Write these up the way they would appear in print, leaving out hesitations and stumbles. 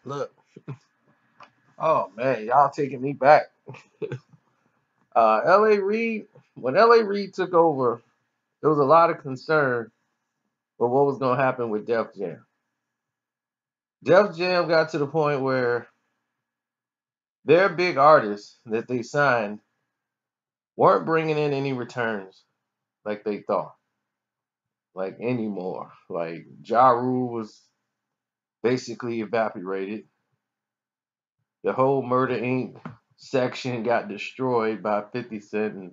Look, oh man, y'all taking me back. L.A. Reid, when L.A. Reid took over, there was a lot of concern for what was going to happen with Def Jam. Def Jam got to the point where their big artists that they signed weren't bringing in any returns like they thought, like anymore. Like Ja Rule was basically evaporated. The whole Murder Inc. section got destroyed by 50 Cent and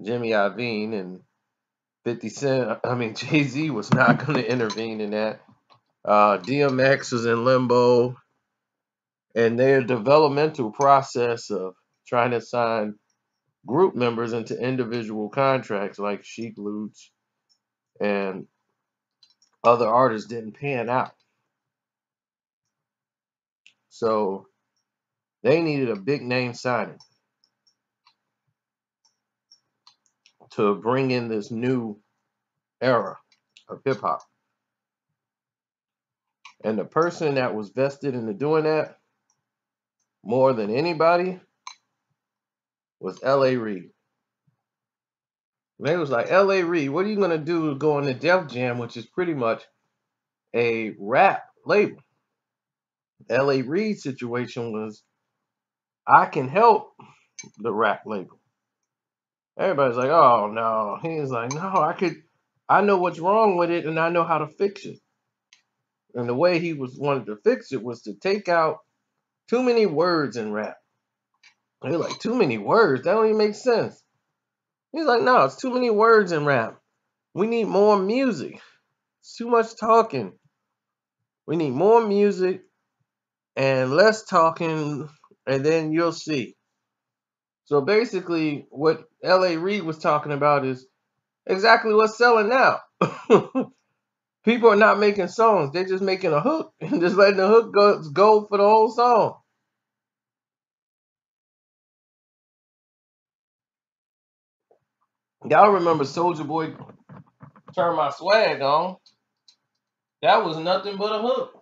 Jimmy Iovine, and 50 Cent, I mean, Jay-Z was not going to intervene in that. DMX was in limbo, and their developmental process of trying to sign group members into individual contracts like Sheik Lutz and other artists didn't pan out. So they needed a big name signing to bring in this new era of hip hop. And the person that was vested into doing that more than anybody was L.A. Reid. They was like, L.A. Reid, what are you gonna do going to Def Jam, which is pretty much a rap label? L.A. Reid's situation was, I can help the rap label. Everybody's like, oh no. He's like, no, I know what's wrong with it and I know how to fix it. And the way he was wanted to fix it was to take out too many words in rap. They're like, too many words? That don't even make sense. He's like, no, it's too many words in rap. We need more music. It's too much talking. We need more music and less talking, and then you'll see. So basically, what L.A. Reid was talking about is exactly what's selling now. People are not making songs; they're just making a hook and just letting the hook go for the whole song. Y'all remember Soldier Boy "Turn My Swag On"? That was nothing but a hook.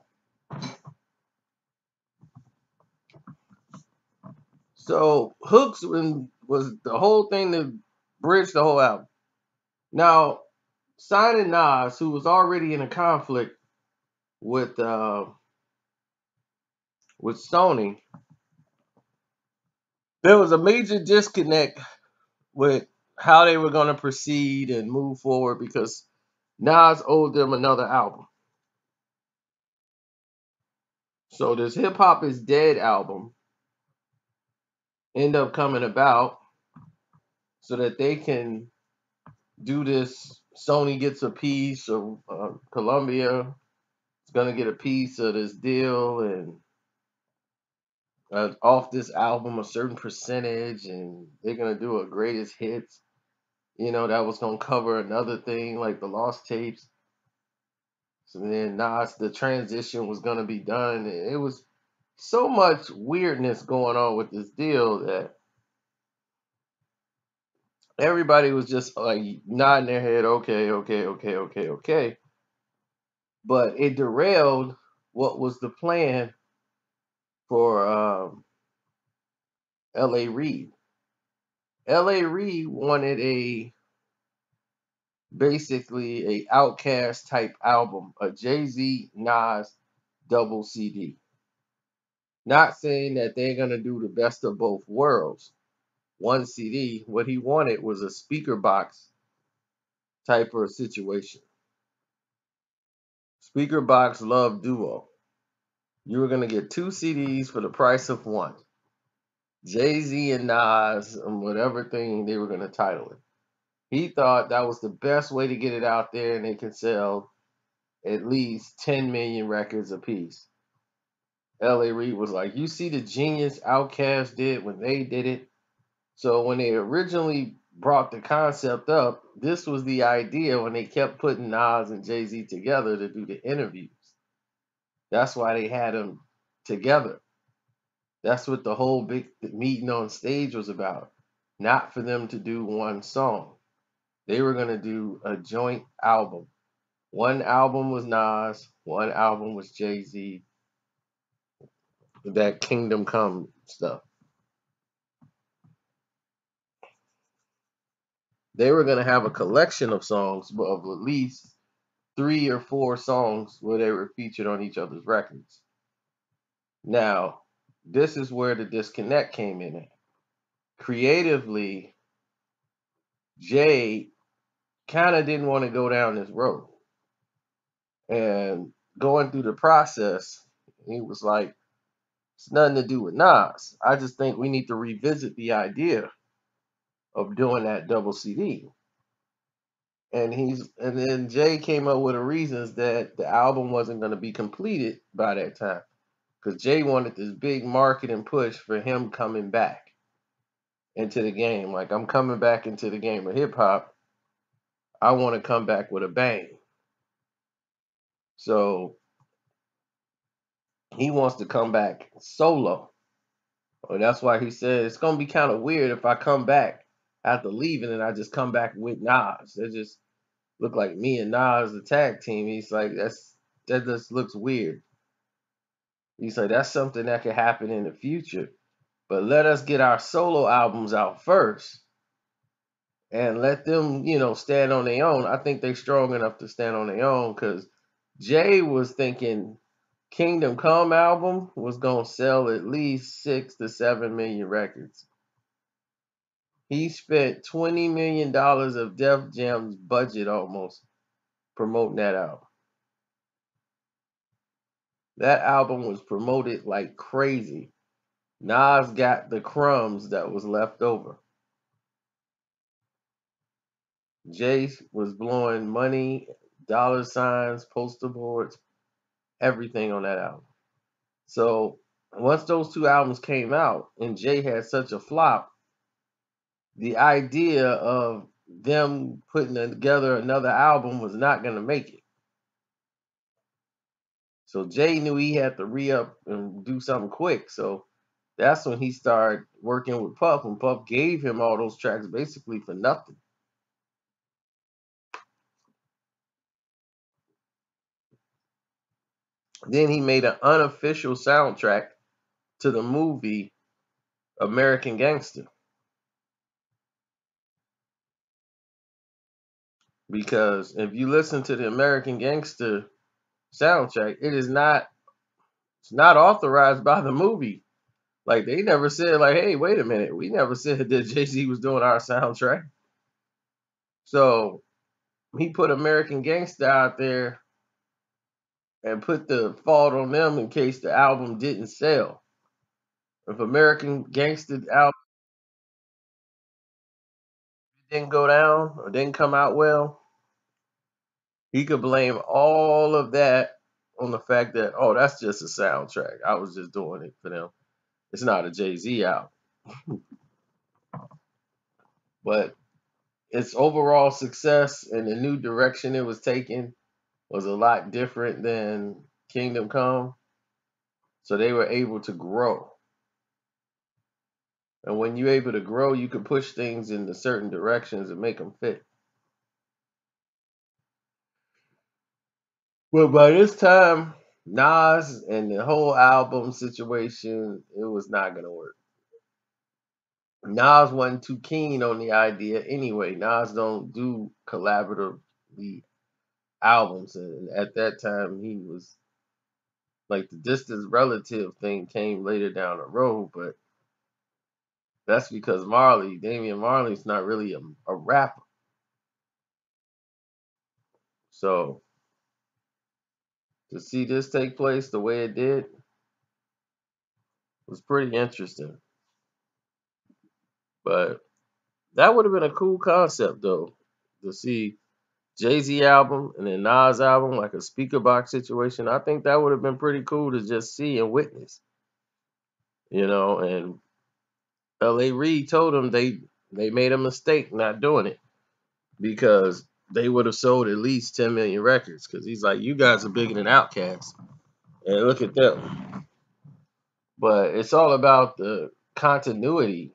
So hooks was the whole thing that bridged the whole album. Now, signing Nas, who was already in a conflict with uh, with Sony, there was a major disconnect with how they were going to proceed and move forward because Nas owed them another album. So this Hip Hop Is Dead album end up coming about so that they can do this. Sony gets a piece, of Columbia is going to get a piece of this deal, and off this album a certain percentage, and they're going to do a greatest hits. That was going to cover another thing like the lost tapes. So then Nas, the transition was going to be done. It was so much weirdness going on with this deal that everybody was just like nodding their head, okay, okay, okay, okay, okay. But it derailed what was the plan for L.A. Reid. L.A. Reid wanted basically a Outcast type album, a Jay-Z Nas double CD. Not saying that they're gonna do the best of both worlds. One CD. What he wanted was a speaker box type of situation. Speaker box love duo. You were gonna get two CDs for the price of one. Jay-Z and Nas and whatever thing they were gonna title it. He thought that was the best way to get it out there and they could sell at least 10 million records apiece. L.A. Reid was like, you see the genius Outkast did when they did it? So when they originally brought the concept up, this was the idea when they kept putting Nas and Jay-Z together to do the interviews. That's why they had them together. That's what the whole big meeting on stage was about. Not for them to do one song. They were going to do a joint album. One album was Nas, one album was Jay-Z, that Kingdom Come stuff. They were gonna have a collection of songs of at least 3 or 4 songs where they were featured on each other's records. Now, this is where the disconnect came in at. Creatively, Jay kind of didn't want to go down this road. And going through the process, he was like, it's nothing to do with Nas. I just think we need to revisit the idea of doing that double CD. And then Jay came up with the reasons that the album wasn't going to be completed by that time. Because Jay wanted this big marketing push for him coming back into the game. Like, I'm coming back into the game of hip hop. I want to come back with a bang. So he wants to come back solo. And that's why he said it's gonna be kind of weird if I come back after leaving and I just come back with Nas. It just look like me and Nas the tag team. He's like, that just looks weird. He's like, that's something that could happen in the future. But let us get our solo albums out first and let them, stand on their own. I think they're strong enough to stand on their own because Jay was thinking Kingdom Come album was gonna sell at least 6 to 7 million records. He spent $20 million of Def Jam's budget almost promoting that album. That album was promoted like crazy. Nas got the crumbs that was left over. Jay was blowing money, dollar signs, poster boards, everything on that album. So once those 2 albums came out and Jay had such a flop, the idea of them putting together another album was not going to make it. So Jay knew he had to re-up and do something quick. So that's when he started working with Puff, and Puff gave him all those tracks basically for nothing. Then he made an unofficial soundtrack to the movie American Gangster. Because if you listen to the American Gangster soundtrack, it's not authorized by the movie. Like, they never said, like, hey, wait a minute, we never said that Jay-Z was doing our soundtrack. So he put American Gangster out there and put the fault on them in case the album didn't sell. If American Gangster album didn't go down or didn't come out well, he could blame all of that on the fact that, oh, that's just a soundtrack. I was just doing it for them. It's not a Jay-Z album. But its overall success and the new direction it was taking was a lot different than Kingdom Come. So they were able to grow. And when you're able to grow, you can push things into certain directions and make them fit. But by this time, Nas and the whole album situation, it was not going to work. Nas wasn't too keen on the idea anyway. Nas don't do collaboratively albums. And at that time, he was like, the distant relative thing came later down the road, but that's because Damian Marley's not really a rapper. So to see this take place the way it did was pretty interesting. But that would have been a cool concept though, to see Jay-Z album and then Nas album, like a speaker box situation. I think that would have been pretty cool to just see and witness. And L.A. Reid told them they made a mistake not doing it because they would have sold at least 10 million records. Because he's like, you guys are bigger than Outkast, and look at them. But it's all about the continuity,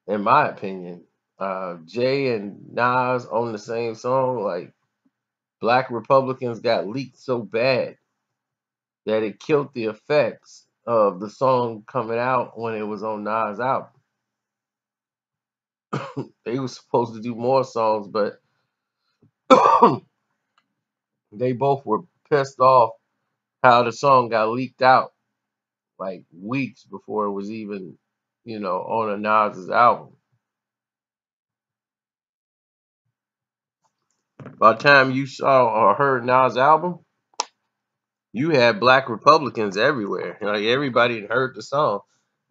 in my opinion. Jay and Nas on the same song, like Black Republicans got leaked so bad that it killed the effects of the song coming out when it was on Nas' album. They were supposed to do more songs, but they both were pissed off how the song got leaked out like weeks before it was even, on a Nas's album. By the time you saw or heard Nas' album, you had black Republicans everywhere. Like everybody had heard the song.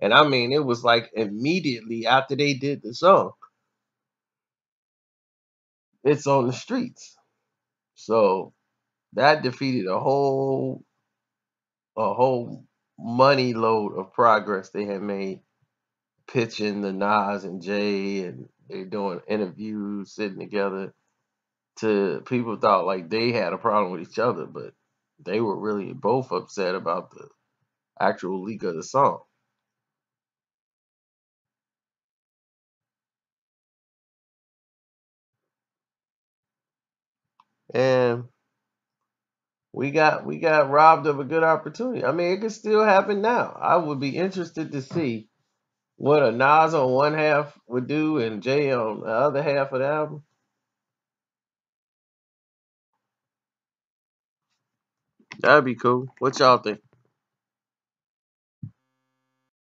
And I mean, it was like immediately after they did the song, it's on the streets. So that defeated a whole money load of progress they had made pitching the Nas and Jay, and they doing interviews, sitting together. To people thought like they had a problem with each other, but they were really both upset about the actual leak of the song. And we got robbed of a good opportunity. I mean, it could still happen now. I would be interested to see what a Nas on one half would do and Jay on the other half of the album. That'd be cool. What y'all think?